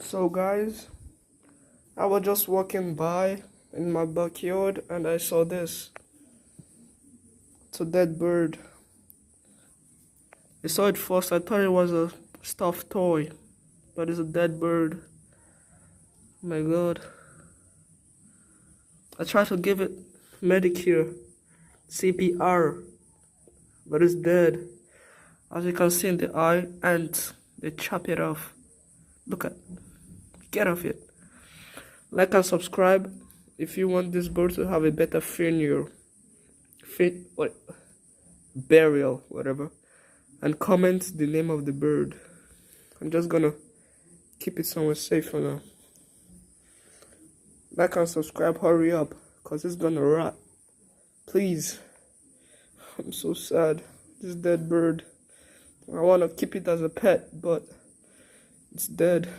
So, guys, I was just walking by in my backyard and I saw this. It's a dead bird. I saw it first, I thought it was a stuffed toy, but it's a dead bird. Oh my god. I tried to give it Medicare, CPR, but it's dead. As you can see in the eye, ants, they chop it off. Look at, get off it. Like and subscribe if you want this bird to have a better funeral, burial, whatever. And comment the name of the bird. I'm just gonna keep it somewhere safe for now. Like and subscribe, hurry up, cause it's gonna rot. Please. I'm so sad. This dead bird. I wanna keep it as a pet, but it's dead.